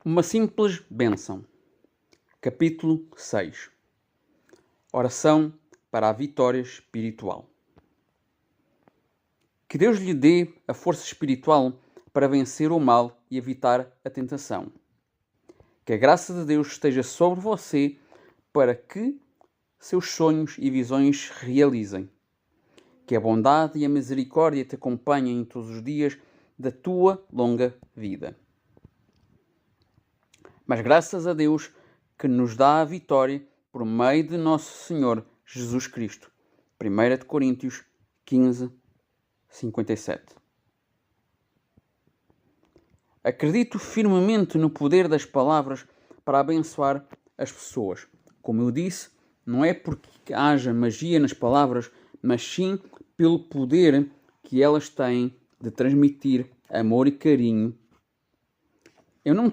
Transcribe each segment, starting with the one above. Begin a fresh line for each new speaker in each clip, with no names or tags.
Uma simples bênção. Capítulo 6. Oração para a vitória espiritual. Que Deus lhe dê a força espiritual para vencer o mal e evitar a tentação. Que a graça de Deus esteja sobre você para que seus sonhos e visões se realizem. Que a bondade e a misericórdia te acompanhem todos os dias da tua longa vida. Mas graças a Deus que nos dá a vitória por meio de nosso Senhor Jesus Cristo. 1 Coríntios 15, 57. Acredito firmemente no poder das palavras para abençoar as pessoas. Como eu disse, não é porque haja magia nas palavras, mas sim pelo poder que elas têm de transmitir amor e carinho. Eu não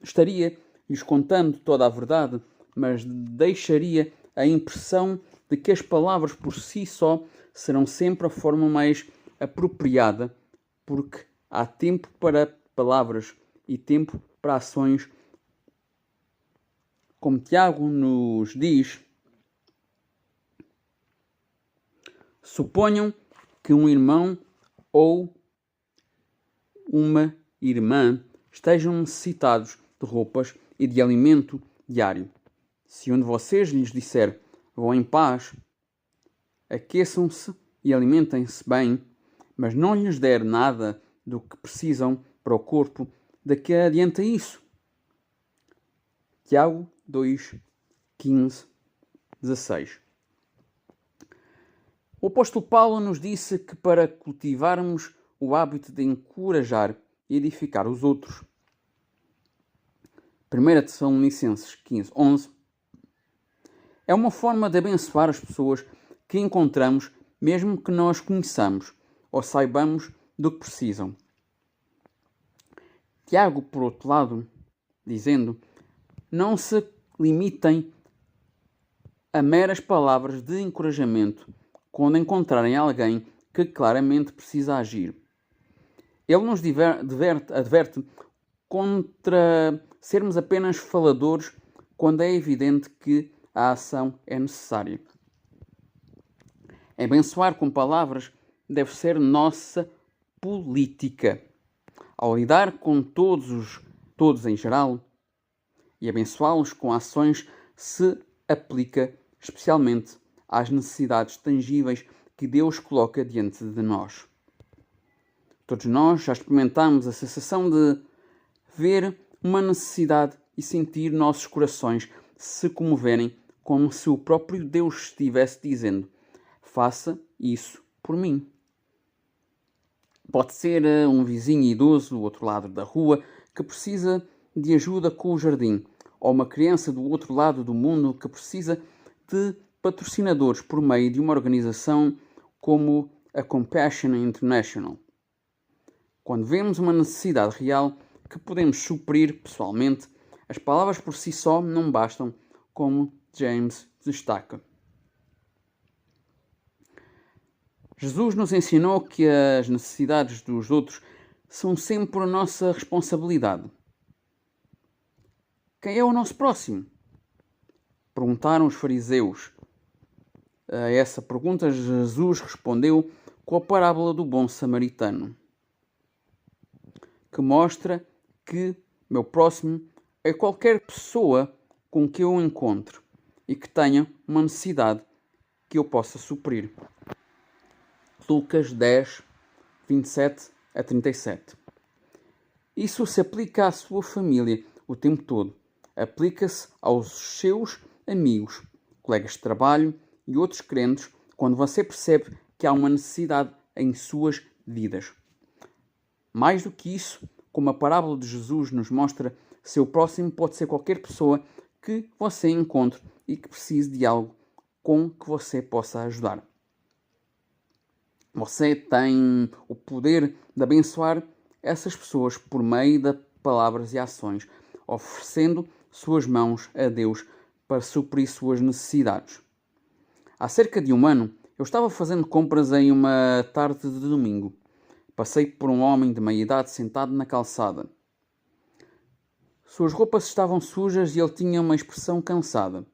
estaria lhes contando toda a verdade, mas deixaria a impressão de que as palavras por si só serão sempre a forma mais apropriada, porque há tempo para palavras e tempo para ações. Como Tiago nos diz, suponham que um irmão ou uma irmã estejam necessitados de roupas e de alimento diário. Se um de vocês lhes disser, vão em paz, aqueçam-se e alimentem-se bem, mas não lhes der nada do que precisam para o corpo, de que adianta isso? Tiago 2, 15, 16. O apóstolo Paulo nos disse que para cultivarmos o hábito de encorajar e edificar os outros, 1 Tessalonicenses 15, 11, é uma forma de abençoar as pessoas que encontramos, mesmo que nós conheçamos ou saibamos do que precisam. Tiago, por outro lado, dizendo, não se limitem a meras palavras de encorajamento quando encontrarem alguém que claramente precisa agir. Ele nos adverte contra sermos apenas faladores quando é evidente que a ação é necessária. Abençoar com palavras deve ser nossa política. Ao lidar com todos em geral, e abençoá-los com ações se aplica especialmente às necessidades tangíveis que Deus coloca diante de nós. Todos nós já experimentamos a sensação de ver uma necessidade e sentir nossos corações se comoverem como se o próprio Deus estivesse dizendo, faça isso por mim. Pode ser um vizinho idoso do outro lado da rua que precisa de ajuda com o jardim, ou uma criança do outro lado do mundo que precisa de patrocinadores por meio de uma organização como a Compassion International. Quando vemos uma necessidade real que podemos suprir pessoalmente, as palavras por si só não bastam, como James destaca. Jesus nos ensinou que as necessidades dos outros são sempre a nossa responsabilidade. Quem é o nosso próximo? Perguntaram os fariseus. A essa pergunta Jesus respondeu com a parábola do bom samaritano, que mostra que meu próximo é qualquer pessoa com que eu encontro e que tenha uma necessidade que eu possa suprir. Lucas 10, 27 a 37. Isso se aplica à sua família o tempo todo. Aplica-se aos seus amigos, colegas de trabalho e outros crentes quando você percebe que há uma necessidade em suas vidas. Mais do que isso, como a parábola de Jesus nos mostra, seu próximo pode ser qualquer pessoa que você encontre e que precise de algo com que você possa ajudar. Você tem o poder de abençoar essas pessoas por meio de palavras e ações, oferecendo suas mãos a Deus para suprir suas necessidades. Há cerca de um ano, eu estava fazendo compras em uma tarde de domingo. Passei por um homem de meia idade sentado na calçada. Suas roupas estavam sujas e ele tinha uma expressão cansada.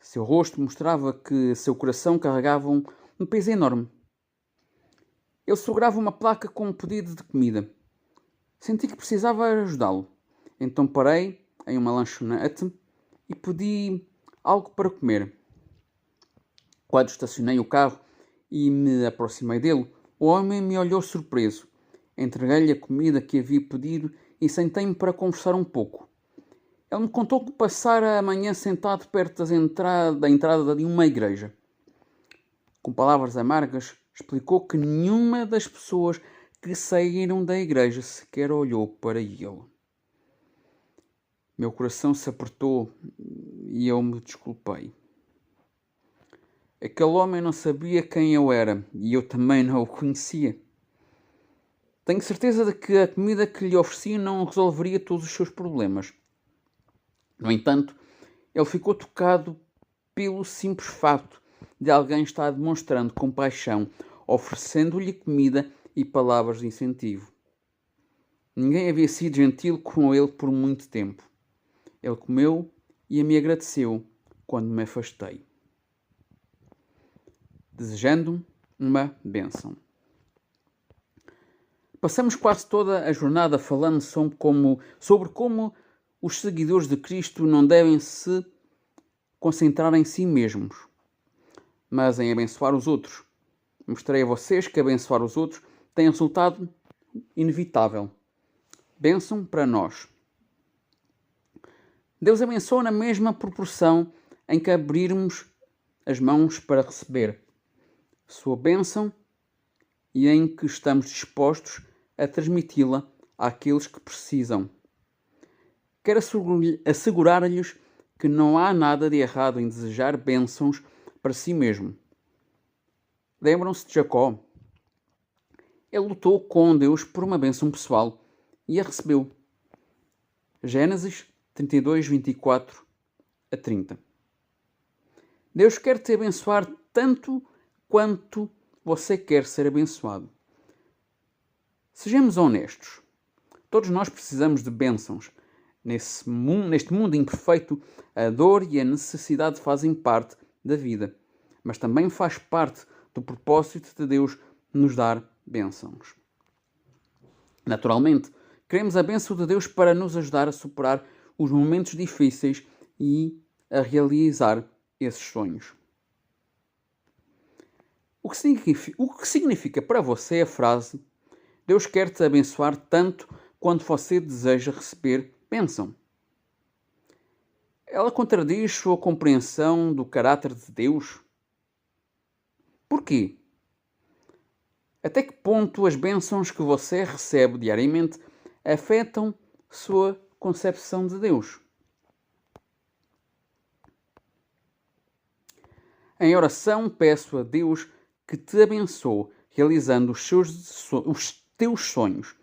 Seu rosto mostrava que seu coração carregava um peso enorme. Ele segurava uma placa com um pedido de comida. Senti que precisava ajudá-lo. Então parei em uma lanchonete e pedi algo para comer. Quando estacionei o carro e me aproximei dele, o homem me olhou surpreso. Entreguei-lhe a comida que havia pedido e sentei-me para conversar um pouco. Ele me contou que passara a manhã sentado perto da entrada de uma igreja. Com palavras amargas, explicou que nenhuma das pessoas que saíram da igreja sequer olhou para ele. Meu coração se apertou e eu me desculpei. Aquele homem não sabia quem eu era e eu também não o conhecia. Tenho certeza de que a comida que lhe ofereci não resolveria todos os seus problemas. No entanto, ele ficou tocado pelo simples facto de alguém estar demonstrando compaixão, oferecendo-lhe comida e palavras de incentivo. Ninguém havia sido gentil com ele por muito tempo. Ele comeu e me agradeceu quando me afastei, desejando uma bênção. Passamos quase toda a jornada falando sobre como os seguidores de Cristo não devem se concentrar em si mesmos, mas em abençoar os outros. Mostrei a vocês que abençoar os outros tem um resultado inevitável. Bênção para nós. Deus abençoa na mesma proporção em que abrirmos as mãos para receber sua bênção e em que estamos dispostos a transmiti-la àqueles que precisam. Quero assegurar-lhes que não há nada de errado em desejar bênçãos para si mesmo. Lembram-se de Jacó? Ele lutou com Deus por uma bênção pessoal e a recebeu. Gênesis 32, 24 a 30. Deus quer te abençoar tanto quanto você quer ser abençoado. Sejamos honestos. Todos nós precisamos de bênçãos. Neste mundo imperfeito, a dor e a necessidade fazem parte da vida, mas também faz parte do propósito de Deus nos dar bênçãos. Naturalmente, queremos a bênção de Deus para nos ajudar a superar os momentos difíceis e a realizar esses sonhos. O que significa para você a frase Deus quer te abençoar tanto quanto você deseja receber bênção? Ela contradiz sua compreensão do caráter de Deus? Porquê? Até que ponto as bênçãos que você recebe diariamente afetam sua concepção de Deus? Em oração, peço a Deus que te abençoe, realizando os teus sonhos.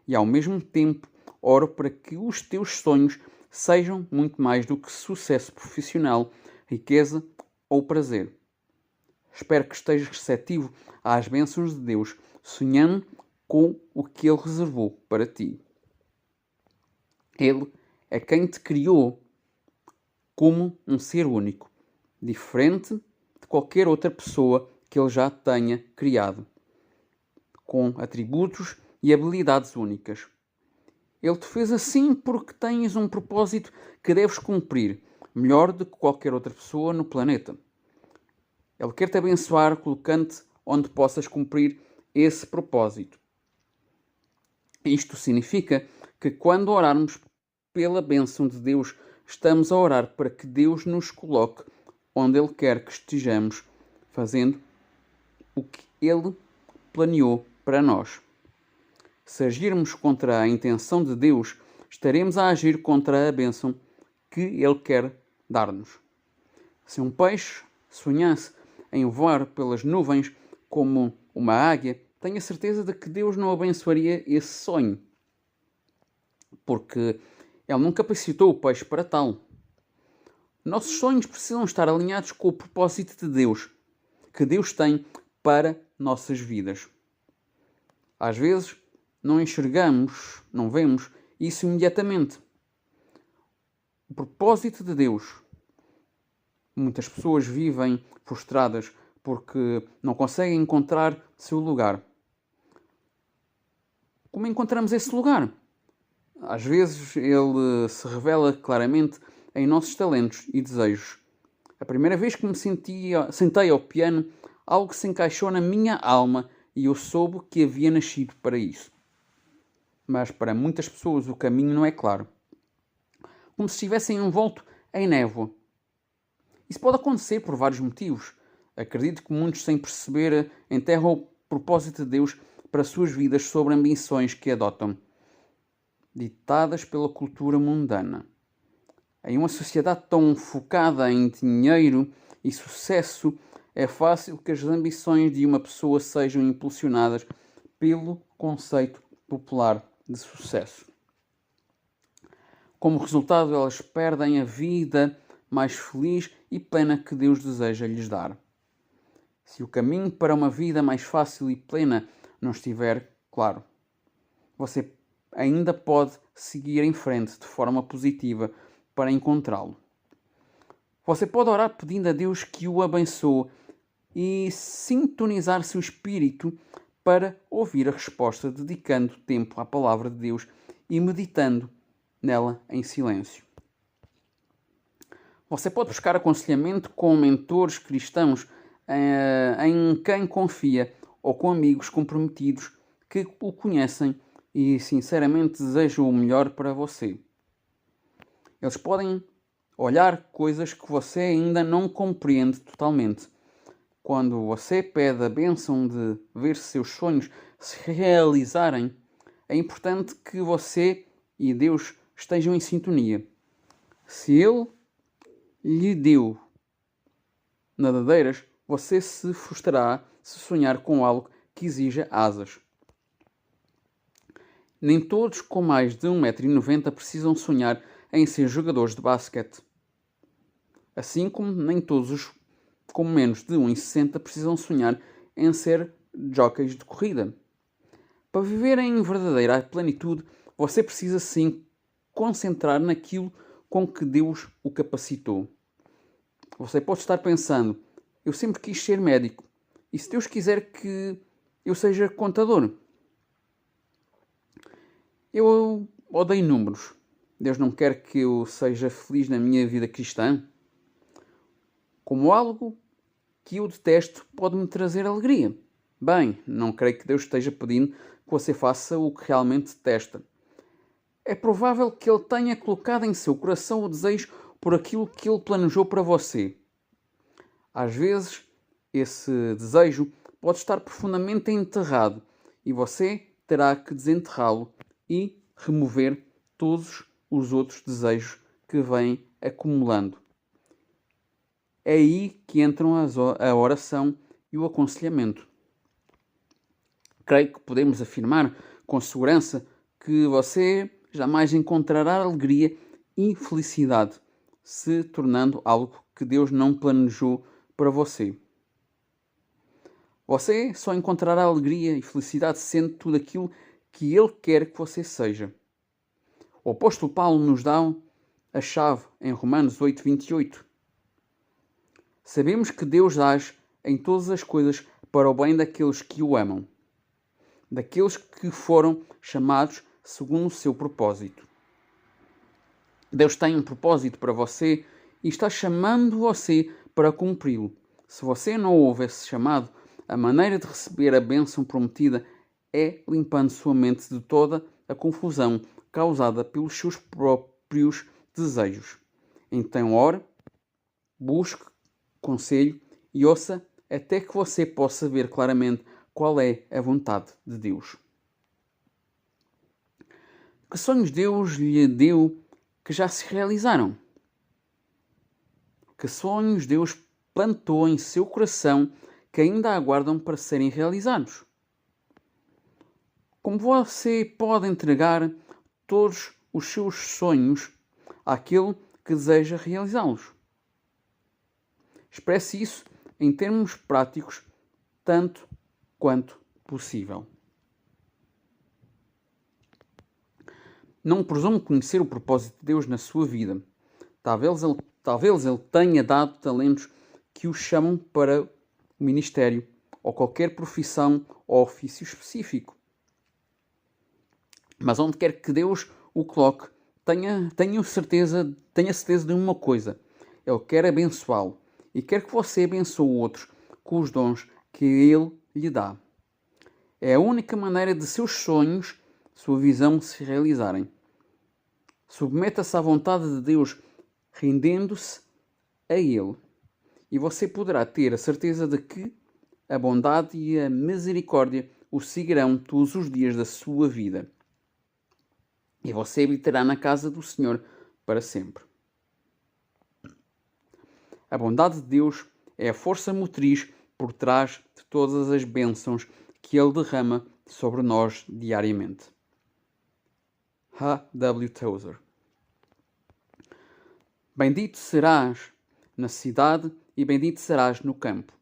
E ao mesmo tempo, oro para que os teus sonhos sejam muito mais do que sucesso profissional, riqueza ou prazer. Espero que estejas receptivo às bênçãos de Deus, sonhando com o que Ele reservou para ti. Ele é quem te criou como um ser único, diferente de qualquer outra pessoa que Ele já tenha criado, com atributos e habilidades únicas. Ele te fez assim porque tens um propósito que deves cumprir, melhor do que qualquer outra pessoa no planeta. Ele quer te abençoar colocando-te onde possas cumprir esse propósito. Isto significa que quando orarmos pela bênção de Deus, estamos a orar para que Deus nos coloque onde Ele quer que estejamos, fazendo o que Ele planeou para nós. Se agirmos contra a intenção de Deus, estaremos a agir contra a bênção que Ele quer dar-nos. Se um peixe sonhasse em voar pelas nuvens como uma águia, tenho a certeza de que Deus não abençoaria esse sonho, porque Ele não capacitou o peixe para tal. Nossos sonhos precisam estar alinhados com o propósito de Deus, que Deus tem para nossas vidas. Às vezes, não enxergamos, não vemos isso imediatamente. o propósito de Deus. Muitas pessoas vivem frustradas porque não conseguem encontrar seu lugar. Como encontramos esse lugar? Às vezes ele se revela claramente em nossos talentos e desejos. A primeira vez que me sentei ao piano, algo se encaixou na minha alma e eu soube que havia nascido para isso. Mas para muitas pessoas o caminho não é claro. Como se estivessem envolto em névoa. Isso pode acontecer por vários motivos. Acredito que muitos, sem perceber, enterram o propósito de Deus para suas vidas sobre ambições que adotam, ditadas pela cultura mundana. Em uma sociedade tão focada em dinheiro e sucesso, é fácil que as ambições de uma pessoa sejam impulsionadas pelo conceito popular de sucesso. Como resultado, elas perdem a vida mais feliz e plena que Deus deseja lhes dar. Se o caminho para uma vida mais fácil e plena não estiver claro, você ainda pode seguir em frente de forma positiva para encontrá-lo. Você pode orar pedindo a Deus que o abençoe e sintonizar seu espírito para ouvir a resposta, dedicando tempo à palavra de Deus e meditando nela em silêncio. Você pode buscar aconselhamento com mentores cristãos em quem confia ou com amigos comprometidos que o conhecem e sinceramente desejam o melhor para você. Eles podem olhar coisas que você ainda não compreende totalmente. Quando você pede a bênção de ver seus sonhos se realizarem, é importante que você e Deus estejam em sintonia. Se Ele lhe deu nadadeiras, você se frustrará se sonhar com algo que exija asas. Nem todos com mais de 1,90 m precisam sonhar em ser jogadores de basquete. Assim como nem todos os com menos de 1,60 m precisam sonhar em ser jockeys de corrida. Para viver em verdadeira plenitude, você precisa sim concentrar naquilo com que Deus o capacitou. Você pode estar pensando, eu sempre quis ser médico, e se Deus quiser que eu seja contador? Eu odeio números. Deus não quer que eu seja feliz na minha vida cristã? Como algo que eu detesto pode-me trazer alegria. Bem, não creio que Deus esteja pedindo que você faça o que realmente detesta. É provável que Ele tenha colocado em seu coração o desejo por aquilo que Ele planejou para você. Às vezes, esse desejo pode estar profundamente enterrado e você terá que desenterrá-lo e remover todos os outros desejos que vêm acumulando. É aí que entram a oração e o aconselhamento. Creio que podemos afirmar com segurança que você jamais encontrará alegria e felicidade se tornando algo que Deus não planejou para você. Você só encontrará alegria e felicidade sendo tudo aquilo que Ele quer que você seja. O apóstolo Paulo nos dá a chave em Romanos 8:28. Sabemos que Deus age em todas as coisas para o bem daqueles que o amam, daqueles que foram chamados segundo o seu propósito. Deus tem um propósito para você e está chamando você para cumpri-lo. Se você não ouve esse chamado, a maneira de receber a bênção prometida é limpando sua mente de toda a confusão causada pelos seus próprios desejos. Então ore, busque conselho e ouça até que você possa ver claramente qual é a vontade de Deus. Que sonhos Deus lhe deu que já se realizaram? Que sonhos Deus plantou em seu coração que ainda aguardam para serem realizados? Como você pode entregar todos os seus sonhos àquele que deseja realizá-los? Expresse isso em termos práticos, tanto quanto possível. Não presume conhecer o propósito de Deus na sua vida. Talvez ele tenha dado talentos que o chamam para o ministério ou qualquer profissão ou ofício específico. Mas onde quer que Deus o coloque, tenha certeza de uma coisa. Ele quer abençoá-lo e quer que você abençoe outros com os dons que Ele lhe dá. É a única maneira de seus sonhos, sua visão se realizarem. Submeta-se à vontade de Deus, rendendo-se a Ele. E você poderá ter a certeza de que a bondade e a misericórdia o seguirão todos os dias da sua vida. E você habitará na casa do Senhor para sempre. A bondade de Deus é a força motriz por trás de todas as bênçãos que Ele derrama sobre nós diariamente. H.W. Tozer. Bendito serás na cidade e bendito serás no campo.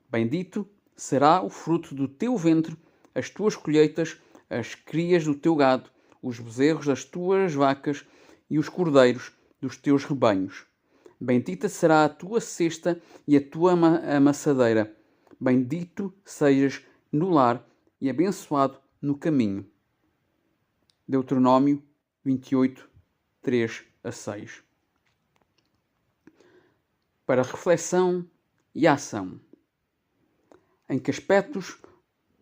Bendito será o fruto do teu ventre, as tuas colheitas, as crias do teu gado, os bezerros das tuas vacas e os cordeiros dos teus rebanhos. Bendita será a tua cesta e a tua amassadeira. Bendito sejas no lar e abençoado no caminho. Deuteronômio 28, 3-6. Para reflexão e ação. Em que aspectos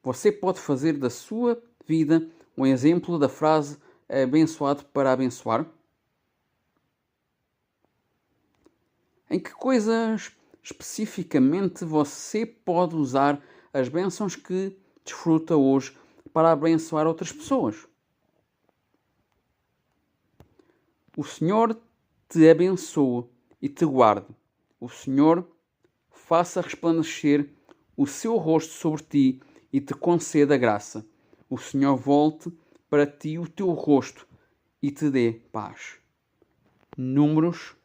você pode fazer da sua vida um exemplo da frase abençoado para abençoar? Em que coisas especificamente você pode usar as bênçãos que desfruta hoje para abençoar outras pessoas? O Senhor te abençoe e te guarde. O Senhor faça resplandecer o seu rosto sobre ti e te conceda graça. O Senhor volte para ti o teu rosto e te dê paz. Números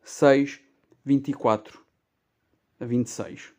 6, 24-26.